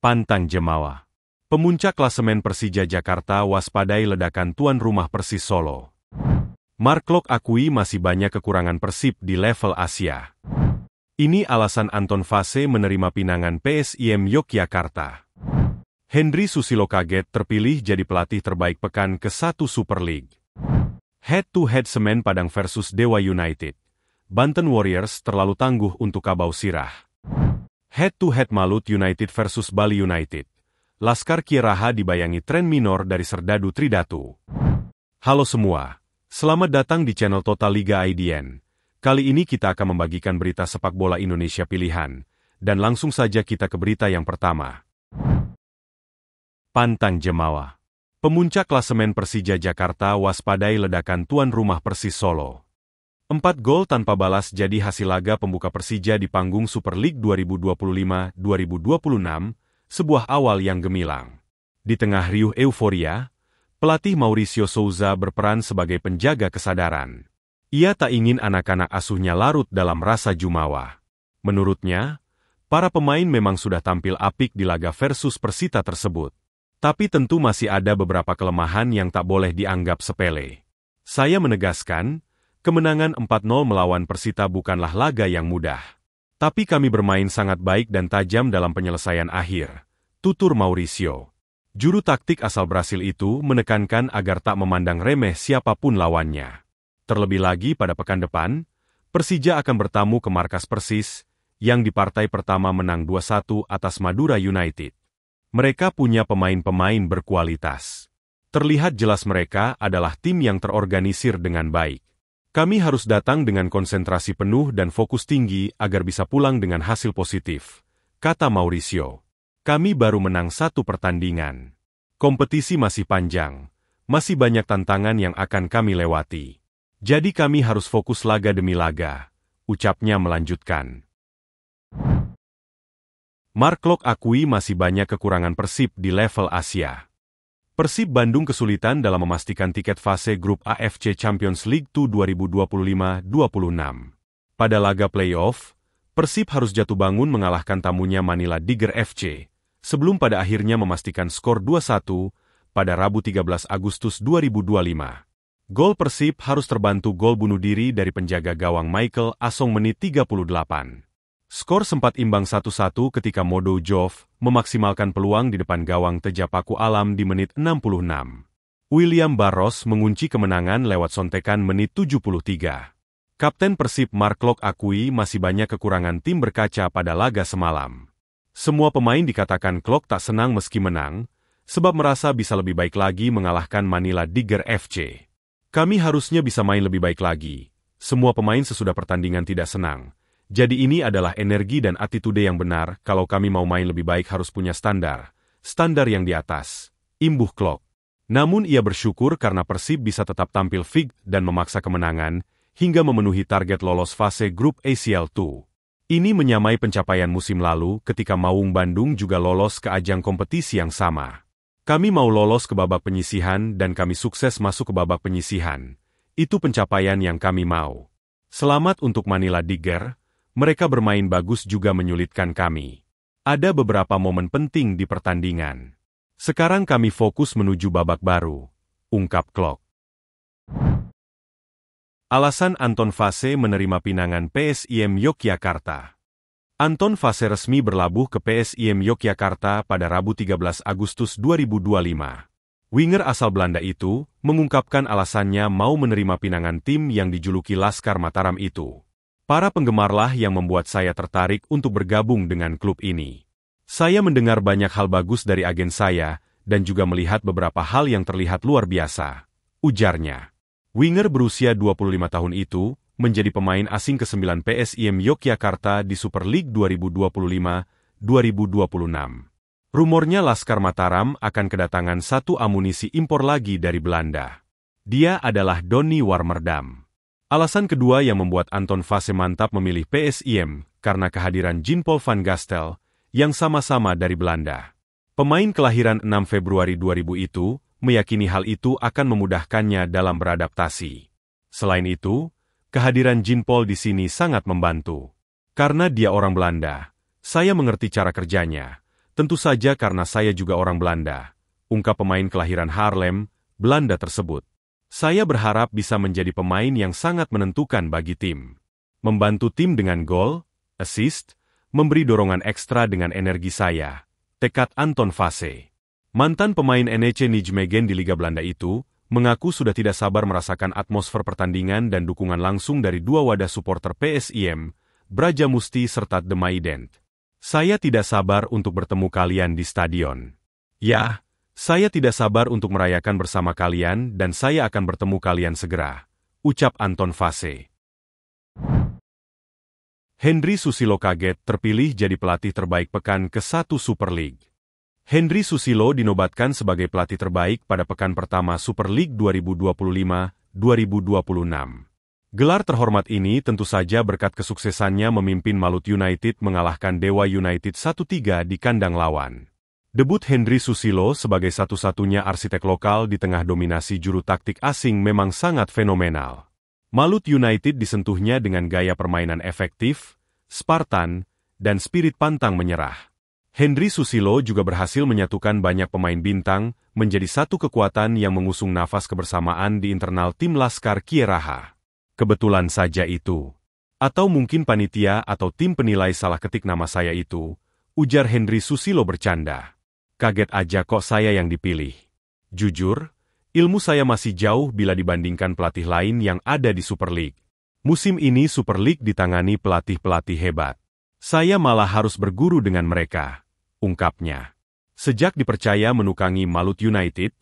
Pantang Jemawa. Pemuncak klasemen Persija Jakarta waspadai ledakan tuan rumah Persis Solo. Mark Klok akui masih banyak kekurangan Persib di level Asia. Ini alasan Anton Fase menerima pinangan PSIM Yogyakarta. Hendry Susilo kaget terpilih jadi pelatih terbaik pekan ke-1 Super League. Head-to-head Semen Padang versus Dewa United. Banten Warriors terlalu tangguh untuk Kabau Sirah. Head-to-head Malut United versus Bali United. Laskar Kieraha dibayangi tren minor dari Serdadu Tridatu. Halo semua, selamat datang di channel Total Liga IDN. Kali ini kita akan membagikan berita sepak bola Indonesia pilihan, dan langsung saja kita ke berita yang pertama. Pantang Jemawa. Pemuncak klasemen Persija Jakarta waspadai ledakan tuan rumah Persis Solo. 4 gol tanpa balas jadi hasil laga pembuka Persija di panggung Super League 2025-2026, sebuah awal yang gemilang. Di tengah riuh euforia, pelatih Mauricio Souza berperan sebagai penjaga kesadaran. Ia tak ingin anak-anak asuhnya larut dalam rasa jumawa. Menurutnya, para pemain memang sudah tampil apik di laga versus Persita tersebut. Tapi tentu masih ada beberapa kelemahan yang tak boleh dianggap sepele. Saya menegaskan, kemenangan 4-0 melawan Persita bukanlah laga yang mudah. Tapi kami bermain sangat baik dan tajam dalam penyelesaian akhir, tutur Mauricio. Juru taktik asal Brasil itu menekankan agar tak memandang remeh siapapun lawannya. Terlebih lagi pada pekan depan, Persija akan bertamu ke markas Persis, yang di partai pertama menang 2-1 atas Madura United. Mereka punya pemain-pemain berkualitas. Terlihat jelas mereka adalah tim yang terorganisir dengan baik. Kami harus datang dengan konsentrasi penuh dan fokus tinggi agar bisa pulang dengan hasil positif, kata Mauricio. Kami baru menang 1 pertandingan. Kompetisi masih panjang, masih banyak tantangan yang akan kami lewati. Jadi kami harus fokus laga demi laga, ucapnya melanjutkan. Mark Klok akui masih banyak kekurangan Persib di level Asia. Persib Bandung kesulitan dalam memastikan tiket fase grup AFC Champions League 2 2025-26. Pada laga playoff, Persib harus jatuh bangun mengalahkan tamunya Manila Tiger FC, sebelum pada akhirnya memastikan skor 2-1 pada Rabu 13 Agustus 2025. Gol Persib harus terbantu gol bunuh diri dari penjaga gawang Michael Asong menit 38. Skor sempat imbang 1-1 ketika Modo Jov memaksimalkan peluang di depan gawang Tejapaku Alam di menit 66. William Barros mengunci kemenangan lewat sontekan menit 73. Kapten Persib Mark Klok akui masih banyak kekurangan tim berkaca pada laga semalam. Semua pemain dikatakan Klok tak senang meski menang, sebab merasa bisa lebih baik lagi mengalahkan Manila Tiger FC. Kami harusnya bisa main lebih baik lagi. Semua pemain sesudah pertandingan tidak senang. Jadi ini adalah energi dan attitude yang benar, kalau kami mau main lebih baik harus punya standar yang di atas, imbuh Klok. Namun ia bersyukur karena Persib bisa tetap tampil fit dan memaksa kemenangan, hingga memenuhi target lolos fase grup ACL 2. Ini menyamai pencapaian musim lalu ketika Maung Bandung juga lolos ke ajang kompetisi yang sama. Kami mau lolos ke babak penyisihan dan kami sukses masuk ke babak penyisihan. Itu pencapaian yang kami mau. Selamat untuk Manila Tiger. Mereka bermain bagus juga menyulitkan kami. Ada beberapa momen penting di pertandingan. Sekarang kami fokus menuju babak baru, ungkap Klok. Alasan Anton Fase menerima pinangan PSIM Yogyakarta. Anton Fase resmi berlabuh ke PSIM Yogyakarta pada Rabu 13 Agustus 2025. Winger asal Belanda itu mengungkapkan alasannya mau menerima pinangan tim yang dijuluki Laskar Mataram itu. Para penggemarlah yang membuat saya tertarik untuk bergabung dengan klub ini. Saya mendengar banyak hal bagus dari agen saya, dan juga melihat beberapa hal yang terlihat luar biasa, ujarnya. Winger berusia 25 tahun itu, menjadi pemain asing ke-9 PSIM Yogyakarta di Super League 2025-2026. Rumornya Laskar Mataram akan kedatangan 1 amunisi impor lagi dari Belanda. Dia adalah Donny Warmerdam. Alasan kedua yang membuat Anton Fase mantap memilih PSIM, karena kehadiran Jean-Paul van Gastel, yang sama-sama dari Belanda. Pemain kelahiran 6 Februari 2000 itu, meyakini hal itu akan memudahkannya dalam beradaptasi. Selain itu, kehadiran Jean-Paul di sini sangat membantu. Karena dia orang Belanda, saya mengerti cara kerjanya, Tentu saja karena saya juga orang Belanda, ungkap pemain kelahiran Haarlem, Belanda tersebut. Saya berharap bisa menjadi pemain yang sangat menentukan bagi tim. Membantu tim dengan gol, assist, memberi dorongan ekstra dengan energi saya. Tekad Anton Fase. Mantan pemain NEC Nijmegen di Liga Belanda itu, mengaku sudah tidak sabar merasakan atmosfer pertandingan dan dukungan langsung dari dua wadah supporter PSIM, Brajamusti serta The Maident. Saya tidak sabar untuk bertemu kalian di stadion. Ya, saya tidak sabar untuk merayakan bersama kalian dan saya akan bertemu kalian segera, ucap Anton Fase. Henry Susilo kaget terpilih jadi pelatih terbaik pekan ke-1 Super League. Henry Susilo dinobatkan sebagai pelatih terbaik pada pekan pertama Super League 2025-2026. Gelar terhormat ini tentu saja berkat kesuksesannya memimpin Malut United mengalahkan Dewa United 1-3 di kandang lawan. Debut Henry Susilo sebagai satu-satunya arsitek lokal di tengah dominasi juru taktik asing memang sangat fenomenal. Malut United disentuhnya dengan gaya permainan efektif, Spartan, dan spirit pantang menyerah. Henry Susilo juga berhasil menyatukan banyak pemain bintang menjadi satu kekuatan yang mengusung nafas kebersamaan di internal tim Laskar Kieraha. Kebetulan saja itu. Atau mungkin panitia atau tim penilai salah ketik nama saya itu, ujar Henry Susilo bercanda. Kaget aja kok saya yang dipilih. Jujur, ilmu saya masih jauh bila dibandingkan pelatih lain yang ada di Super League. Musim ini Super League ditangani pelatih-pelatih hebat. Saya malah harus berguru dengan mereka, ungkapnya. Sejak dipercaya menukangi Malut United,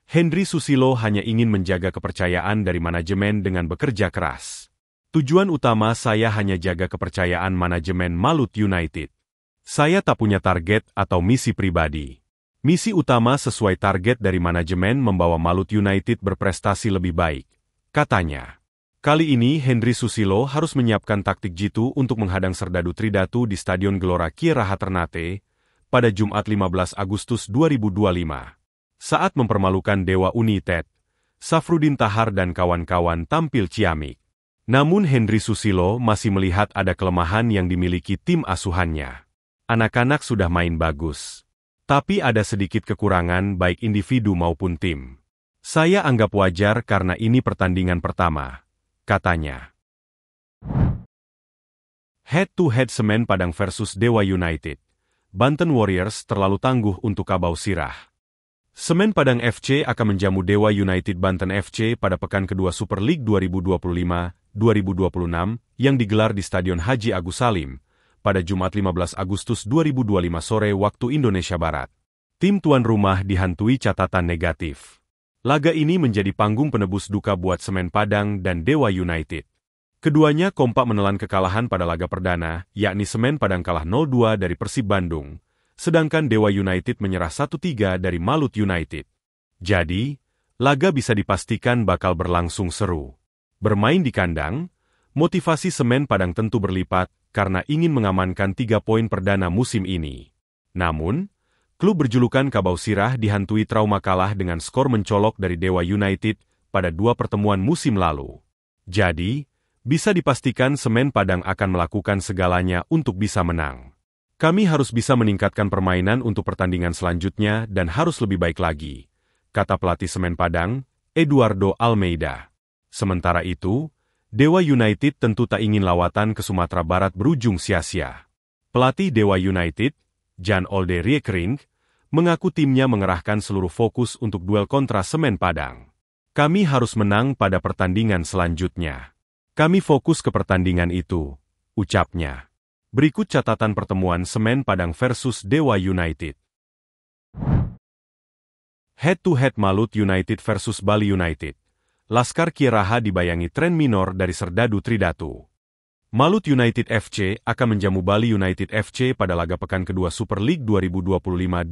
Henry Susilo hanya ingin menjaga kepercayaan dari manajemen dengan bekerja keras. Tujuan utama saya hanya jaga kepercayaan manajemen Malut United. Saya tak punya target atau misi pribadi. Misi utama sesuai target dari manajemen membawa Malut United berprestasi lebih baik, katanya. Kali ini Henry Susilo harus menyiapkan taktik jitu untuk menghadang Serdadu Tridatu di Stadion Gelora Kieraha Ternate pada Jumat 15 Agustus 2025. Saat mempermalukan Dewa United, Safrudin Tahar dan kawan-kawan tampil ciamik. Namun Henry Susilo masih melihat ada kelemahan yang dimiliki tim asuhannya. Anak-anak sudah main bagus. Tapi ada sedikit kekurangan baik individu maupun tim. Saya anggap wajar karena ini pertandingan pertama, katanya. Head-to-head Semen Padang versus Dewa United. Banten Warriors terlalu tangguh untuk Kabau Sirah. Semen Padang FC akan menjamu Dewa United Banten FC pada pekan kedua Super League 2025-2026 yang digelar di Stadion Haji Agus Salim pada Jumat 15 Agustus 2025 sore waktu Indonesia Barat. Tim tuan rumah dihantui catatan negatif. Laga ini menjadi panggung penebus duka buat Semen Padang dan Dewa United. Keduanya kompak menelan kekalahan pada laga perdana, yakni Semen Padang kalah 0-2 dari Persib Bandung, sedangkan Dewa United menyerah 1-3 dari Malut United. Jadi, laga bisa dipastikan bakal berlangsung seru. Bermain di kandang, motivasi Semen Padang tentu berlipat karena ingin mengamankan 3 poin perdana musim ini. Namun, klub berjulukan Kabau Sirah dihantui trauma kalah dengan skor mencolok dari Dewa United pada 2 pertemuan musim lalu. Jadi, bisa dipastikan Semen Padang akan melakukan segalanya untuk bisa menang. Kami harus bisa meningkatkan permainan untuk pertandingan selanjutnya dan harus lebih baik lagi, kata pelatih Semen Padang, Eduardo Almeida. Sementara itu, Dewa United tentu tak ingin lawatan ke Sumatera Barat berujung sia-sia. Pelatih Dewa United, Jan Olde Riekering, mengaku timnya mengerahkan seluruh fokus untuk duel kontra Semen Padang. Kami harus menang pada pertandingan selanjutnya. Kami fokus ke pertandingan itu, ucapnya. Berikut catatan pertemuan Semen Padang versus Dewa United. Head-to-head Malut United versus Bali United. Laskar Kieraha dibayangi tren minor dari Serdadu Tridatu. Malut United FC akan menjamu Bali United FC pada laga pekan kedua Super League 2025-26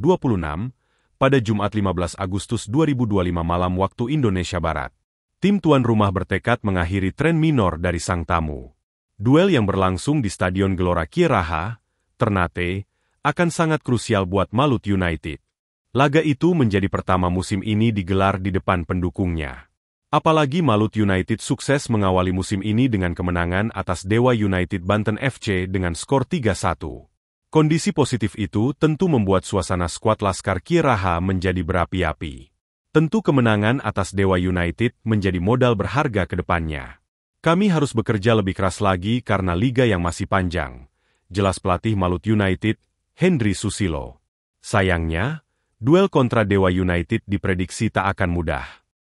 pada Jumat 15 Agustus 2025 malam waktu Indonesia Barat. Tim tuan rumah bertekad mengakhiri tren minor dari sang tamu. Duel yang berlangsung di Stadion Gelora Kieraha, Ternate, akan sangat krusial buat Malut United. Laga itu menjadi pertama musim ini digelar di depan pendukungnya. Apalagi Malut United sukses mengawali musim ini dengan kemenangan atas Dewa United Banten FC dengan skor 3-1. Kondisi positif itu tentu membuat suasana skuad Laskar Kiraha menjadi berapi-api. Tentu kemenangan atas Dewa United menjadi modal berharga ke depannya. Kami harus bekerja lebih keras lagi karena liga yang masih panjang. Jelas pelatih Malut United, Hendry Susilo. Sayangnya, duel kontra Dewa United diprediksi tak akan mudah.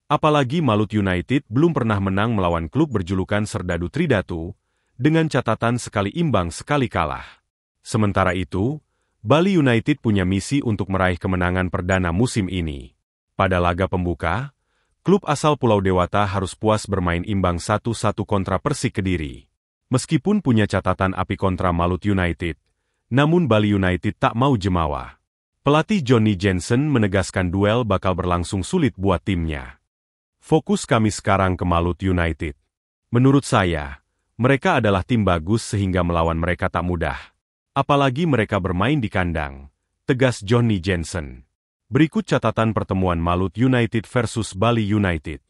Apalagi Malut United belum pernah menang melawan klub berjulukan Serdadu Tridatu, dengan catatan sekali imbang sekali kalah. Sementara itu, Bali United punya misi untuk meraih kemenangan perdana musim ini. Pada laga pembuka, klub asal Pulau Dewata harus puas bermain imbang 1-1 kontra Persik Kediri. Meskipun punya catatan api kontra Malut United, namun Bali United tak mau jemawa. Pelatih Johnny Jensen menegaskan duel bakal berlangsung sulit buat timnya. Fokus kami sekarang ke Malut United. Menurut saya, mereka adalah tim bagus sehingga melawan mereka tak mudah. Apalagi mereka bermain di kandang, tegas Johnny Jensen. Berikut catatan pertemuan Malut United versus Bali United.